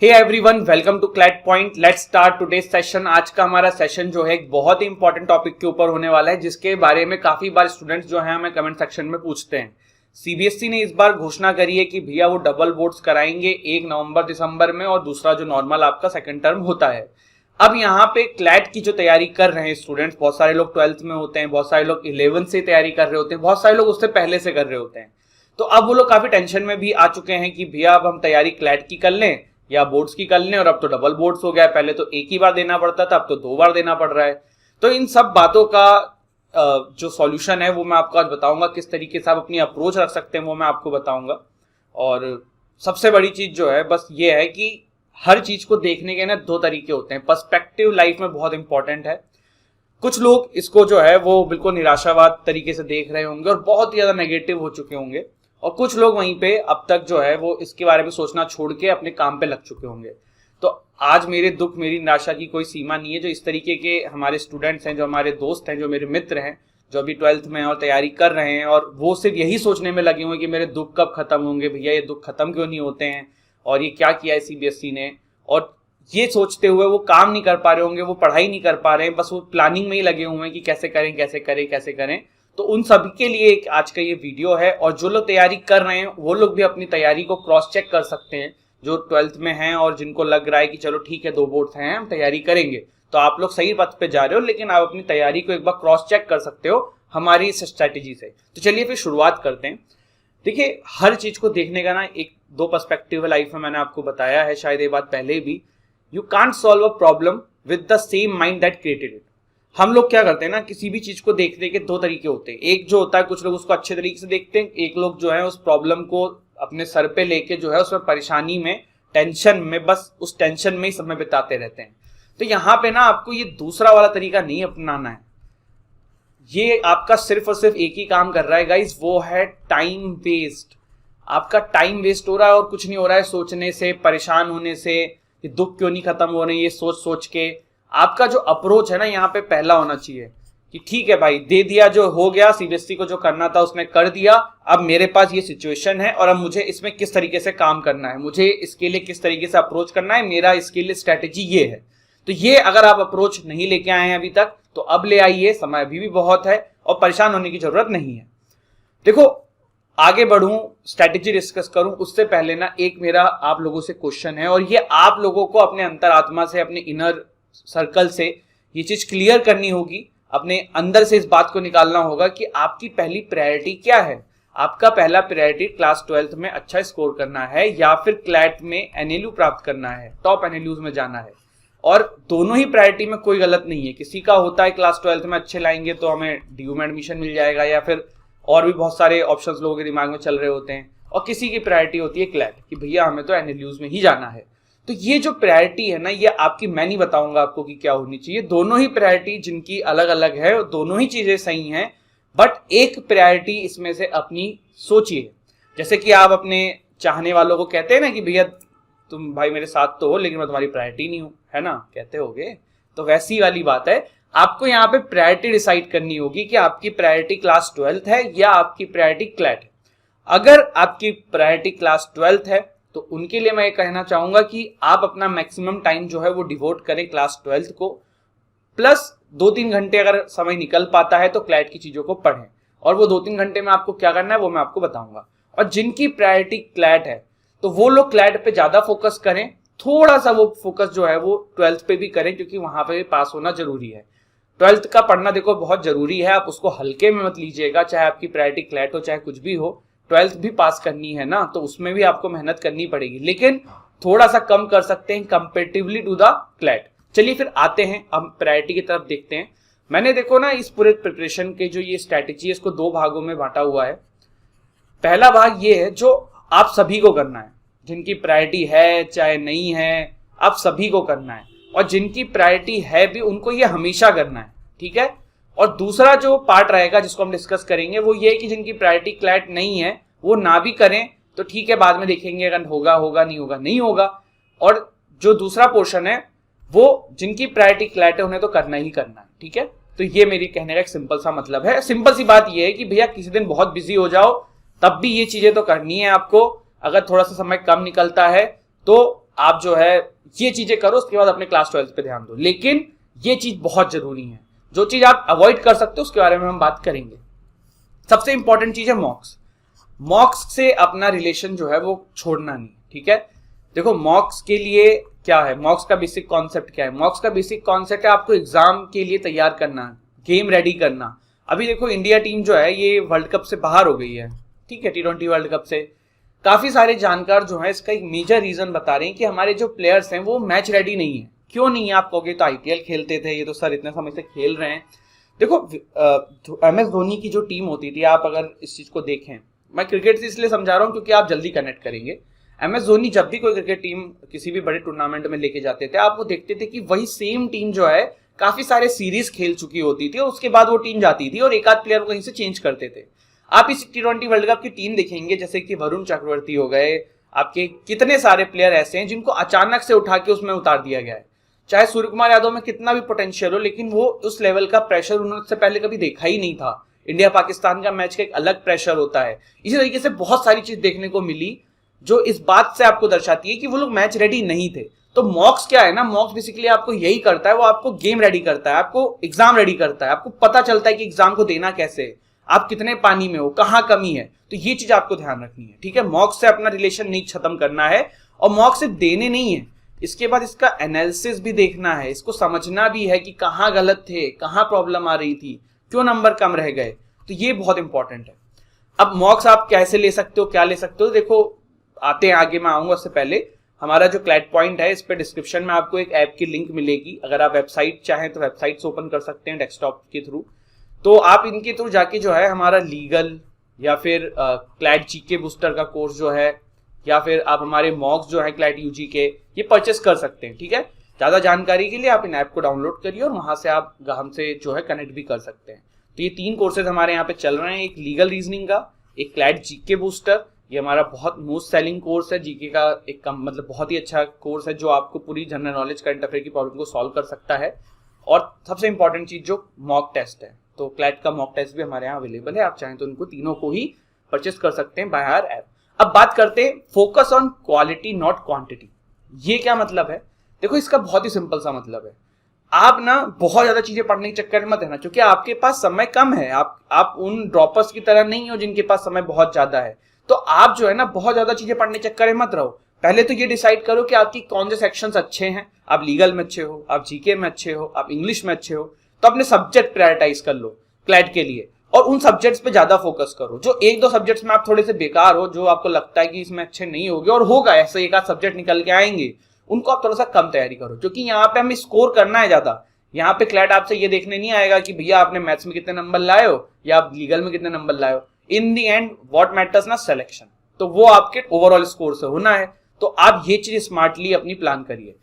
Hey everyone, welcome to CLAT point. Let's start today session. आज का हमारा session जो है एक बहुत ही इंपॉर्टेंट टॉपिक के ऊपर होने वाला है, जिसके बारे में काफी बार स्टूडेंट्स जो हैं हमें कमेंट सेक्शन में पूछते हैं। सीबीएसई ने इस बार घोषणा करी है कि भैया वो डबल बोर्ड्स कराएंगे, एक नवंबर दिसंबर में और दूसरा जो नॉर्मल आपका सेकंड टर्म होता है। अब यहाँ पे क्लैट की जो तैयारी कर रहे हैं स्टूडेंट्स, बहुत सारे लोग 12th में होते हैं, बहुत सारे लोग 11th से तैयारी कर रहे होते हैं, बहुत सारे लोग उससे पहले से कर रहे होते हैं। तो अब वो लोग काफी टेंशन में भी आ चुके हैं कि भैया अब हम तैयारी क्लैट की कर लें या बोर्ड्स की कर लें, और अब तो डबल बोर्ड्स हो गया है। पहले तो एक ही बार देना पड़ता था, अब तो 2 बार देना पड़ रहा है। तो इन सब बातों का जो सॉल्यूशन है वो मैं आपको आज बताऊंगा, किस तरीके से आप अपनी अप्रोच रख सकते हैं वो मैं आपको बताऊंगा। और सबसे बड़ी चीज जो है बस ये है कि हर चीज को देखने के ना 2 तरीके होते हैं। पर्सपेक्टिव लाइफ में बहुत इंपॉर्टेंट है। कुछ लोग इसको जो है वो बिल्कुल निराशावाद तरीके से देख रहे होंगे और बहुत ही ज्यादा नेगेटिव हो चुके होंगे, और कुछ लोग वहीं पे अब तक जो है वो इसके बारे में सोचना छोड़ के अपने काम पे लग चुके होंगे। तो आज मेरे दुख, मेरी निराशा की कोई सीमा नहीं है। जो इस तरीके के हमारे स्टूडेंट्स हैं, जो हमारे दोस्त हैं, जो मेरे मित्र हैं, जो अभी 12th में और तैयारी कर रहे हैं, और वो सिर्फ यही सोचने में लगे हुए कि मेरे दुख कब खत्म होंगे, भैया ये दुख खत्म क्यों नहीं होते हैं, और ये क्या किया है सीबीएसई ने, और ये सोचते हुए वो काम नहीं कर पा रहे होंगे, वो पढ़ाई नहीं कर पा रहे हैं, बस वो प्लानिंग में ही लगे हुए हैं कि कैसे करें कैसे करें कैसे करें। तो उन सभी के लिए एक आज का ये वीडियो है। और जो लोग तैयारी कर रहे हैं वो लोग भी अपनी तैयारी को क्रॉस चेक कर सकते हैं, जो 12th में हैं और जिनको लग रहा है कि चलो ठीक है 2 बोर्ड्स हैं हम तैयारी करेंगे, तो आप लोग सही पथ पे जा रहे हो, लेकिन आप अपनी तैयारी को एक बार क्रॉस चेक कर सकते हो हमारी इस स्ट्रैटेजी से। तो चलिए फिर शुरुआत करते हैं। देखिए, हर चीज को देखने का ना 1-2 पर्सपेक्टिव है लाइफ में। मैंने आपको बताया है शायद ये बात पहले भी। You can't solve a problem with the same mind that created it. हम लोग क्या करते हैं ना, किसी भी चीज को देखने के 2 तरीके होते हैं। एक जो होता है, कुछ लोग उसको अच्छे तरीके से देखते हैं, एक लोग जो है उस प्रॉब्लम को अपने सर पे लेके जो है उसमें परेशानी में, टेंशन में, बस उस टेंशन में ही समय बिताते रहते हैं। तो यहाँ पे ना आपको ये दूसरा वाला तरीका नहीं अपनाना है। ये आपका सिर्फ और सिर्फ एक ही काम कर रहा है गाइस, वो है टाइम वेस्ट। आपका टाइम वेस्ट हो रहा है और कुछ नहीं हो रहा है सोचने से, परेशान होने से, ये दुख क्यों नहीं खत्म हो रहे, ये सोच सोच के। आपका जो अप्रोच है ना यहाँ पे पहला होना चाहिए कि ठीक है भाई, दे दिया, जो हो गया, सीबीएसई को जो करना था उसने कर दिया, अब मेरे पास ये सिचुएशन है और अब मुझे इसमें किस तरीके से काम करना है, मुझे इसके लिए किस तरीके से अप्रोच करना है, मेरा इसके लिए स्ट्रेटेजी ये है। तो ये अगर आप अप्रोच नहीं लेके आए हैं अभी तक, तो अब ले आइए, समय अभी भी बहुत है और परेशान होने की जरूरत नहीं है। देखो, आगे बढ़ूं, स्ट्रेटेजी डिस्कस करूं उससे पहले ना एक मेरा आप लोगों से क्वेश्चन है, और ये आप लोगों को अपने अंतरात्मा से, अपने इनर सर्कल से ये चीज क्लियर करनी होगी, अपने अंदर से इस बात को निकालना होगा कि आपकी पहली प्रायोरिटी क्या है। आपका पहला प्रायोरिटी क्लास 12th में अच्छा स्कोर करना है, या फिर क्लैट में एनएलयू प्राप्त करना है, टॉप एनएलयूज में जाना है। और दोनों ही प्रायोरिटी में कोई गलत नहीं है। किसी का होता है क्लास 12th में अच्छे लाएंगे तो हमें डीयू में एडमिशन मिल जाएगा, या फिर और भी बहुत सारे ऑप्शंस लोगों के दिमाग में चल रहे होते हैं, और किसी की प्रायोरिटी होती है क्लैट कि भैया हमें तो एनएलयूज में ही जाना है। तो ये जो प्रायोरिटी है ना, ये आपकी, मैं नहीं बताऊंगा आपको कि क्या होनी चाहिए। दोनों ही प्रायोरिटी जिनकी अलग अलग है, दोनों ही चीजें सही हैं, बट एक प्रायोरिटी इसमें से अपनी सोचिए। जैसे कि आप अपने चाहने वालों को कहते हैं ना कि भैया तुम भाई मेरे साथ तो हो, लेकिन मैं तुम्हारी प्रायोरिटी नहीं हूं, है ना, कहते होगे। तो वैसी वाली बात है। आपको यहाँ पे प्रायोरिटी डिसाइड करनी होगी कि आपकी प्रायोरिटी क्लास 12th है या आपकी प्रायोरिटी क्लैट है। अगर आपकी प्रायोरिटी क्लास 12th है तो उनके लिए मैं ये कहना चाहूंगा कि आप अपना मैक्सिमम टाइम जो है वो डिवोट करें क्लास 12th को, प्लस 2-3 घंटे अगर समय निकल पाता है तो क्लैट की चीजों को पढ़ें। और वो 2-3 घंटे में आपको क्या करना है वो मैं आपको बताऊंगा। और जिनकी प्रायोरिटी क्लैट है तो वो लोग क्लैट पे ज्यादा फोकस करें, थोड़ा सा वो फोकस जो है वो 12th पे भी करें, क्योंकि वहां पे पास होना जरूरी है। 12th का पढ़ना देखो बहुत जरूरी है, आप उसको हल्के में मत लीजिएगा, चाहे आपकी प्रायोरिटी क्लैट हो चाहे कुछ भी हो। 12th भी पास करनी है ना, तो उसमें भी आपको मेहनत करनी पड़ेगी, लेकिन थोड़ा सा कम कर सकते हैं कंपेरेटिवली टू द क्लैट। चलिए फिर आते हैं, हम प्रायोरिटी की तरफ देखते हैं। मैंने देखो ना इस पूरे प्रिपरेशन के जो ये स्ट्रैटेजी है इसको 2 भागों में बांटा हुआ है। पहला भाग ये है जो आप सभी को करना है, जिनकी प्रायोरिटी है चाहे नहीं है, आप सभी को करना है, और जिनकी प्रायोरिटी है भी उनको ये हमेशा करना है, ठीक है। और दूसरा जो पार्ट रहेगा जिसको हम डिस्कस करेंगे वो ये है कि जिनकी प्रायोरिटी क्लैट नहीं है वो ना भी करें तो ठीक है, बाद में देखेंगे अगर होगा होगा, नहीं होगा नहीं होगा। और जो दूसरा पोर्शन है वो जिनकी प्रायोरिटी क्लैट है उन्हें तो करना ही करना है, ठीक है। तो ये मेरी कहने का एक सिंपल सा मतलब है। सिंपल सी बात ये है कि भैया किसी दिन बहुत बिजी हो जाओ तब भी ये चीजें तो करनी है आपको। अगर थोड़ा सा समय कम निकलता है तो आप जो है ये चीजें करो, उसके बाद अपने क्लास 12 पे ध्यान दो। लेकिन ये चीज बहुत जरूरी है, जो चीज आप अवॉइड कर सकते हो उसके बारे में हम बात करेंगे। सबसे इंपॉर्टेंट चीज है मॉक्स। मॉक्स से अपना रिलेशन जो है वो छोड़ना नहीं, ठीक है। देखो मॉक्स के लिए क्या है, मॉक्स का बेसिक कॉन्सेप्ट क्या है? मॉक्स का बेसिक कॉन्सेप्ट है आपको एग्जाम के लिए तैयार करना, गेम रेडी करना। अभी देखो इंडिया टीम जो है ये वर्ल्ड कप से बाहर हो गई है, ठीक है, T20 वर्ल्ड कप से। काफी सारे जानकार जो है इसका एक मेजर रीजन बता रहे हैं कि हमारे जो प्लेयर्स हैं वो मैच रेडी नहीं है। क्यों नहीं है आप कहोगे, तो IPL खेलते थे, ये तो सर इतने समय से खेल रहे हैं। देखो MS धोनी की जो टीम होती थी, आप अगर इस चीज को देखें, मैं क्रिकेट से इसलिए समझा रहा हूँ क्योंकि आप जल्दी कनेक्ट करेंगे। MS धोनी जब भी कोई क्रिकेट टीम किसी भी बड़े टूर्नामेंट में लेके जाते थे, आप वो देखते थे कि वही सेम टीम जो है काफी सारे सीरीज खेल चुकी होती थी और उसके बाद वो टीम जाती थी और एक आध प्लेयर को कहीं से चेंज करते थे। आप इस T20 वर्ल्ड कप की टीम देखेंगे, जैसे कि वरुण चक्रवर्ती हो गए, आपके कितने सारे प्लेयर ऐसे हैं जिनको अचानक से उठा के उसमें उतार दिया गया है। चाहे सूर्य कुमार यादव में कितना भी पोटेंशियल हो, लेकिन वो उस लेवल का प्रेशर उन्होंने इससे पहले कभी देखा ही नहीं था। इंडिया पाकिस्तान का मैच का एक अलग प्रेशर होता है। इसी तरीके से बहुत सारी चीज देखने को मिली जो इस बात से आपको दर्शाती है कि वो लोग मैच रेडी नहीं थे। तो मॉक्स क्या है ना, मॉक्स बेसिकली आपको यही करता है, वो आपको गेम रेडी करता है, आपको एग्जाम रेडी करता है, आपको पता चलता है कि एग्जाम को देना कैसे है, आप कितने पानी में हो, कहाँ कमी है। तो ये चीज आपको ध्यान रखनी है, ठीक है। मॉक्स से अपना रिलेशन नहीं खत्म करना है, और मॉक्स से देने नहीं है, इसके बाद इसका एनालिसिस भी देखना है, इसको समझना भी है कि कहाँ गलत थे, कहाँ प्रॉब्लम आ रही थी, क्यों नंबर कम रह गए। तो ये बहुत इंपॉर्टेंट है। अब मॉक्स आप कैसे ले सकते हो, क्या ले सकते हो, देखो आते हैं आगे, मैं आऊंगा। उससे पहले हमारा जो क्लैट पॉइंट है, इस पे डिस्क्रिप्शन में आपको एक ऐप की लिंक मिलेगी। अगर आप वेबसाइट चाहें तो वेबसाइट ओपन कर सकते हैं डेस्कटॉप के थ्रू। तो आप इनके थ्रू जाके जो है हमारा लीगल या फिर क्लैट GK बूस्टर का कोर्स जो है, या फिर आप हमारे मॉक्स जो है क्लैट UG के, ये परचेस कर सकते हैं, ठीक है। ज्यादा जानकारी के लिए आप इन ऐप को डाउनलोड करिए और वहां से आप हमसे जो है कनेक्ट भी कर सकते हैं। तो ये 3 कोर्सेज हमारे यहाँ पे चल रहे हैं, एक लीगल रीजनिंग का, एक क्लैट GK बूस्टर, ये हमारा बहुत मोस्ट सेलिंग कोर्स है, GK का एक कम मतलब बहुत ही अच्छा कोर्स है जो आपको पूरी जनरल नॉलेज करंट अफेयर की प्रॉब्लम को सॉल्व कर सकता है। और सबसे इंपॉर्टेंट चीज जो मॉक टेस्ट है, तो क्लैट का मॉक टेस्ट भी हमारे यहाँ अवेलेबल है, आप चाहें तो उनको तीनों को ही परचेस कर सकते हैं बाय आवर ऐप। अब बात करते हैं focus on quality not quantity. ये क्या मतलब है? देखो इसका बहुत ही सिंपल सा मतलब है, आप ना बहुत ज्यादा चीजें पढ़ने के चक्कर में मत रहना, क्योंकि आपके पास समय कम है। आप उन ड्रॉपर्स की तरह नहीं हो जिनके पास समय बहुत ज्यादा है। तो आप जो है ना बहुत ज्यादा चीजें पढ़ने के चक्कर में मत रहो। पहले तो ये डिसाइड करो कि आपकी कौन से सेक्शंस अच्छे हैं। आप लीगल में अच्छे हो, आप GK में अच्छे हो, आप इंग्लिश में अच्छे हो, तो अपने सब्जेक्ट प्रायोरिटाइज कर लो क्लैट के लिए, और उन सब्जेक्ट्स पे ज्यादा फोकस करो। जो 1-2 सब्जेक्ट्स में आप थोड़े से बेकार हो, जो आपको लगता है कि इसमें अच्छे नहीं होगे, और होगा ऐसे एक आध सब्जेक्ट निकल के आएंगे, उनको आप थोड़ा सा कम तैयारी करो, क्योंकि यहाँ पे हमें स्कोर करना है ज्यादा। यहाँ पे क्लैट आपसे ये देखने नहीं आएगा कि भैया आपने मैथ्स में कितने नंबर लाए हो या आप लीगल में कितने नंबर लाए हो। इन दी एंड व्हाट मैटर्स ना सिलेक्शन, तो वो आपके ओवरऑल स्कोर से होना है। तो आप ये चीज स्मार्टली अपनी प्लान करिए।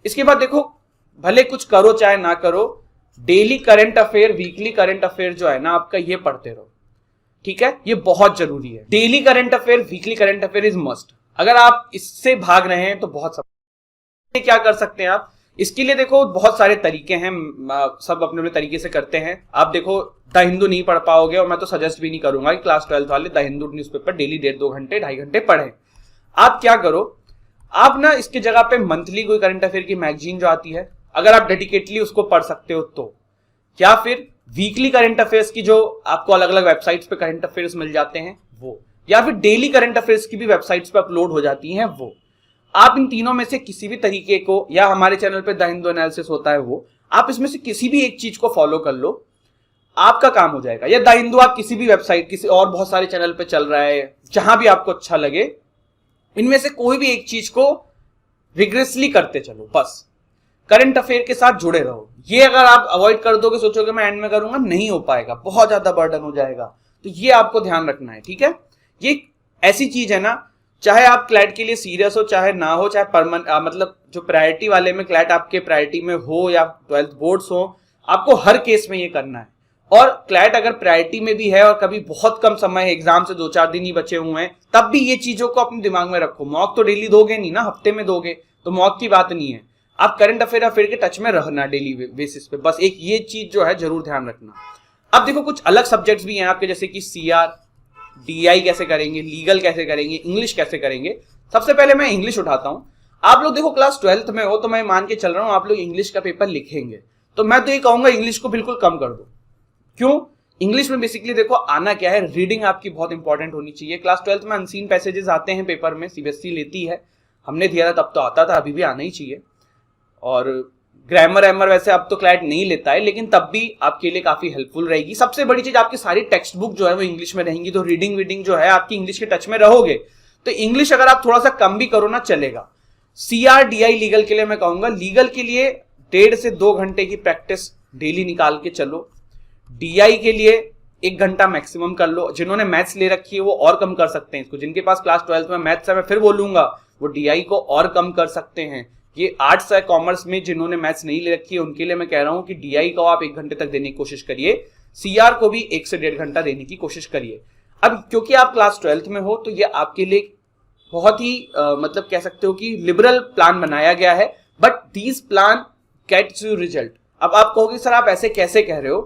इसके बाद देखो, भले कुछ करो चाहे ना करो, daily current affair, weekly current affair जो है ना आपका, ये पढ़ते रहो, ठीक है। ये बहुत जरूरी है। Daily current affair, weekly current affair is must. अगर आप इससे भाग रहे हैं तो बहुत सब क्या कर सकते हैं आप इसके लिए, देखो बहुत सारे तरीके हैं, सब अपने अपने तरीके से करते हैं। आप देखो द हिंदू नहीं पढ़ पाओगे, और मैं तो सजेस्ट भी नहीं करूंगा कि क्लास 12 वाले द हिंदू न्यूज़पेपर डेली 1.5-2 घंटे 2.5 घंटे पढ़ें। आप क्या करो, आप ना इसके जगह पे मंथली कोई करंट अफेयर की मैगजीन जो आती है, अगर आप डेडिकेटली उसको पढ़ सकते हो तो, या फिर वीकली करंट अफेयर्स की जो आपको अलग अलग वेबसाइट्स पे करंट अफेयर्स मिल जाते हैं वो, या फिर डेली करंट अफेयर्स की भी वेबसाइट्स पे अपलोड हो जाती हैं वो। आप इन तीनों में से किसी भी तरीके को, या हमारे चैनल पे द हिंदू एनालिसिस होता है वो, आप इसमें से किसी भी एक चीज को फॉलो कर लो, आपका काम हो जाएगा। या द हिंदू आप किसी भी वेबसाइट, किसी और बहुत सारे चैनल पे चल रहा है, जहां भी आपको अच्छा लगे, इनमें से कोई भी एक चीज को रिग्रेसली करते चलो, बस करंट अफेयर के साथ जुड़े रहो। ये अगर आप अवॉइड कर दोगे, सोचोगे मैं एंड में करूंगा, नहीं हो पाएगा, बहुत ज्यादा बर्डन हो जाएगा। तो ये आपको ध्यान रखना है, ठीक है। ये ऐसी चीज है ना, चाहे आप क्लैट के लिए सीरियस हो चाहे ना हो, चाहे मतलब जो प्रायोरिटी वाले में क्लैट आपके प्रायोरिटी में हो या 12th बोर्ड्स हो, आपको हर केस में ये करना है। और क्लैट अगर प्रायोरिटी में भी है और कभी बहुत कम समय है, एग्जाम से 2-4 दिन ही बचे हुए हैं, तब भी ये चीजों को अपने दिमाग में रखो। मॉक तो डेली दोगे नहीं ना, हफ्ते में दोगे, तो मॉक की बात नहीं है। आप करंट अफेयर के टच में रहना डेली बेसिस पे, बस एक ये चीज जो है जरूर ध्यान रखना। अब देखो कुछ अलग सब्जेक्ट्स भी हैं आपके, जैसे कि CR, DI कैसे करेंगे, लीगल कैसे करेंगे, इंग्लिश कैसे करेंगे। सबसे पहले मैं इंग्लिश उठाता हूं। आप लोग देखो क्लास 12th में हो तो मैं मान के चल रहा हूं आप लोग इंग्लिश का पेपर लिखेंगे, तो मैं तो ये कहूंगा इंग्लिश को बिल्कुल कम कर दो। क्यों? इंग्लिश में बेसिकली देखो आना क्या है, रीडिंग आपकी बहुत इंपॉर्टेंट होनी चाहिए। क्लास 12th में अनसीन पैसेजेस आते हैं पेपर में, सीबीएसई लेती है, हमने दिया था तब तो आता था, अभी भी आना ही चाहिए। और ग्रामर एमर वैसे अब तो क्लैट नहीं लेता है, लेकिन तब भी आपके लिए काफी हेल्पफुल रहेगी। सबसे बड़ी चीज आपकी सारी टेक्स्ट बुक जो है वो इंग्लिश में रहेंगी, तो रीडिंग वीडिंग जो है आपकी इंग्लिश के टच में रहोगे। तो इंग्लिश अगर आप थोड़ा सा कम भी करो ना चलेगा। CRDI लीगल के लिए मैं कहूंगा, लीगल के लिए 1.5 से 2 घंटे की प्रैक्टिस डेली निकाल के चलो। DI के लिए 1 घंटा मैक्सिमम कर लो। जिन्होंने मैथ्स ले रखी है वो और कम कर सकते हैं इसको। जिनके पास क्लास 12th में मैथ्स है, मैं फिर बोलूंगा, वो DI को और कम कर सकते हैं। ये आर्ट्स है, कॉमर्स में जिन्होंने मैथ्स नहीं ले रखी है उनके लिए मैं कह रहा हूं कि DI को आप 1 घंटे तक देने की कोशिश करिए, CR को भी 1 से 1.5 घंटा देने की कोशिश करिए। अब क्योंकि आप क्लास 12th में हो तो ये आपके लिए बहुत ही मतलब कह सकते हो कि लिबरल प्लान बनाया गया है, but these plan gets you result. अब आप कहोगे सर आप ऐसे कैसे कह रहे हो?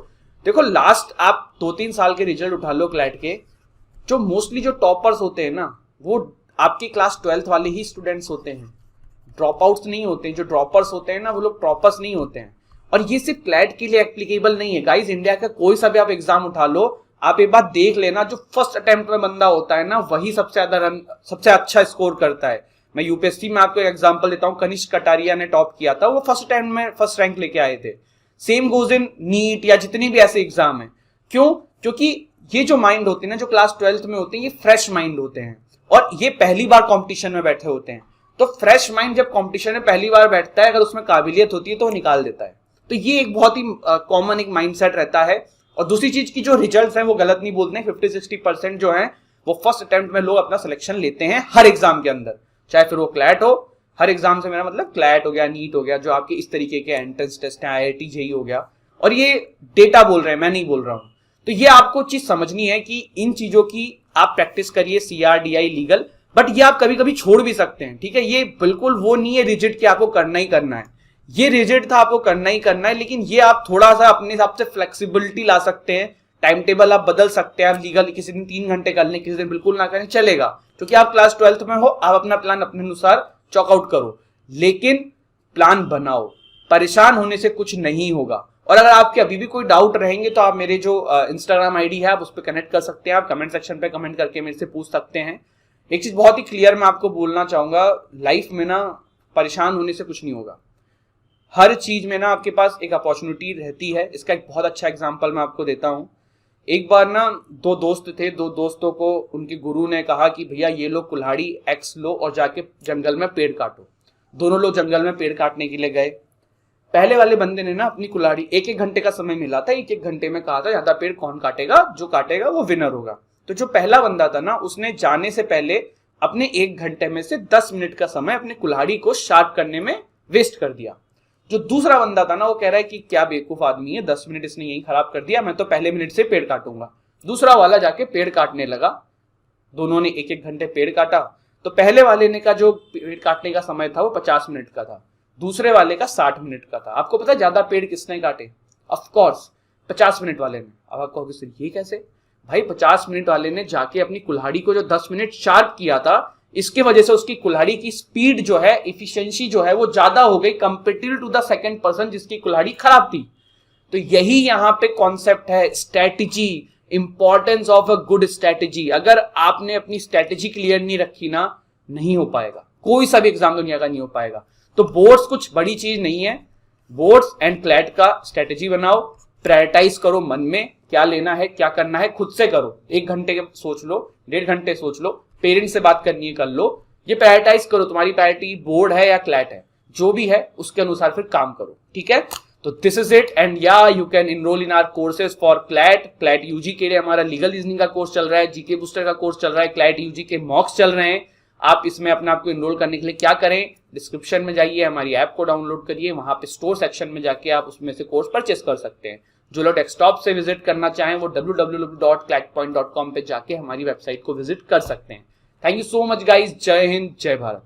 देखो लास्ट आप 2-3 साल के रिजल्ट उठा लो क्लैट के, जो मोस्टली जो टॉपर्स होते हैं ना वो आपके क्लास 12th वाले ही स्टूडेंट्स होते हैं, ड्रॉप आउट्स नहीं होते हैं। जो ड्रॉपर्स होते हैं ना वो लोग टॉपर्स नहीं होते हैं। और ये सिर्फ क्लैट के लिए एप्लीकेबल नहीं है गाइस, इंडिया का कोई सा भी आप एग्जाम उठा लो, आप एक बात देख लेना, जो फर्स्ट अटेम्प्ट में बंदा होता है ना वही सबसे ज्यादा रन, सबसे अच्छा स्कोर करता है। मैं यूपीएससी में आपको एग्जांपल देता हूं, कनिष्क कटारिया ने टॉप किया था, वो फर्स्ट अटेम्प्ट में फर्स्ट रैंक लेके आए थे। सेम गोज इन नीट या जितनी भी ऐसे एग्जाम है। क्यों? क्योंकि ये जो माइंड होते हैं ना, जो क्लास 12th में होते हैं, ये फ्रेश माइंड होते हैं और ये पहली बार कॉम्पिटिशन में बैठे होते हैं। तो फ्रेश माइंड जब कॉम्पिटिशन में पहली बार बैठता है, अगर उसमें काबिलियत होती है तो वो निकाल देता है। तो ये एक बहुत ही कॉमन एक माइंडसेट रहता है। और दूसरी चीज की जो रिजल्ट्स हैं वो गलत नहीं बोलते हैं, 50-60% जो है वो फर्स्ट अटेम्प्ट में लोग अपना सिलेक्शन लेते हैं हर एग्जाम के अंदर, चाहे फिर वो क्लैट हो। हर एग्जाम से मेरा मतलब क्लैट हो गया, नीट हो गया, जो आपके इस तरीके के एंट्रेंस टेस्ट है, IIT JEE हो गया। और ये डेटा बोल रहे हैं, मैं नहीं बोल रहा हूं। तो ये आपको चीज समझनी है कि इन चीजों की आप प्रैक्टिस करिए, CRDI लीगल, बट ये आप कभी कभी छोड़ भी सकते हैं, ठीक है। ये बिल्कुल वो नहीं है रिजिड कि आपको करना ही करना है, ये रिजिड था आपको करना ही करना है, लेकिन ये आप थोड़ा सा अपने हिसाब से फ्लेक्सिबिलिटी ला सकते हैं। टाइम टेबल आप बदल सकते हैं, आप लीगल किसी दिन 3 घंटे कर लें, किसी दिन बिल्कुल ना करें, चलेगा। क्योंकि आप क्लास 12th में हो, आप अपना प्लान अपने अनुसार चॉकआउट करो, लेकिन प्लान बनाओ। परेशान होने से कुछ नहीं होगा। और अगर आपके अभी भी कोई डाउट रहेंगे तो आप मेरे जो इंस्टाग्राम ID है आप उस पर कनेक्ट कर सकते हैं, आप कमेंट सेक्शन पे कमेंट करके मेरे से पूछ सकते हैं। एक चीज बहुत ही क्लियर मैं आपको बोलना चाहूंगा, लाइफ में ना परेशान होने से कुछ नहीं होगा। हर चीज में ना आपके पास एक अपॉर्चुनिटी रहती है। इसका एक बहुत अच्छा एग्जांपल मैं आपको देता हूं। एक बार ना 2 दोस्त थे, 2 दोस्तों को उनके गुरु ने कहा कि भैया ये लो कुल्हाड़ी X लो और जाके जंगल में पेड़ काटो। दोनों लोग जंगल में पेड़ काटने के लिए गए। पहले वाले बंदे ने ना अपनी कुल्हाड़ी, 1-1 घंटे का समय मिला था, 1-1 घंटे में कहा था ज्यादा पेड़ कौन काटेगा, जो काटेगा वो विनर होगा। तो जो पहला बंदा था ना उसने जाने से पहले अपने 1 घंटे में से 10 मिनट का समय अपनी कुल्हाड़ी को शार्प करने में वेस्ट कर दिया। जो दूसरा बंदा था ना वो कह रहा है कि क्या बेवकूफ आदमी है, 10 मिनट इसने यही खराब कर दिया, मैं तो पहले मिनट से पेड़ काटूंगा। दूसरा वाला जाके पेड़ काटने लगा, दोनों ने 1-1 घंटे पेड़ काटा। तो पहले वाले ने का जो पेड़ काटने का समय था वो 50 मिनट का था, दूसरे वाले का 60 मिनट का था। आपको पता है ज्यादा पेड़ किसने काटे? ऑफकोर्स 50 मिनट वाले ने। अब आप कहोगे सर ये कैसे? भाई 50 मिनट वाले ने जाके अपनी कुल्हाड़ी को जो 10 मिनट शार्प किया था, इसकी वजह से उसकी कुल्हाड़ी की स्पीड जो है, इफिशिएंसी जो है वो ज्यादा हो गई comparative to the second person जिसकी कुल्हाड़ी खराब थी। तो यही यहाँ पे कॉन्सेप्ट है, strategy, importance of a good strategy. अगर आपने अपनी स्ट्रेटेजी क्लियर नहीं रखी ना, नहीं हो पाएगा, कोई सा भी एग्जाम दुनिया का नहीं हो पाएगा। तो बोर्ड्स कुछ बड़ी चीज नहीं है, बोर्ड्स एंड क्लैट का स्ट्रेटेजी बनाओ, प्रायोरिटाइज करो, मन में क्या लेना है क्या करना है खुद से करो। 1 घंटे सोच लो, 1.5 घंटे सोच लो, पेरेंट्स से बात करनी है कर लो, ये प्रायोरिटाइज करो। तुम्हारी प्रायोरिटी बोर्ड है या क्लैट है, जो भी है उसके अनुसार फिर काम करो, ठीक है। तो दिस इज इट एंड या you can enroll in our courses for CLAT UG के लिए हमारा लीगल रीजनिंग का कोर्स चल रहा है, जीके बूस्टर का कोर्स चल रहा है, क्लैट यूजी के मॉक्स चल रहे हैं। आप इसमें अपने आप को इनरोल करने के लिए क्या करें, डिस्क्रिप्शन में जाइए, हमारी ऐप को डाउनलोड करिए, वहां पे स्टोर सेक्शन में जाके आप उसमें से कोर्स परचेस कर सकते हैं। जो लोग डेस्कटॉप से विजिट करना चाहें वो www.clackpoint.com पे जाके हमारी वेबसाइट को विजिट कर सकते हैं। Thank you so much guys, जय हिंद, जय भारत।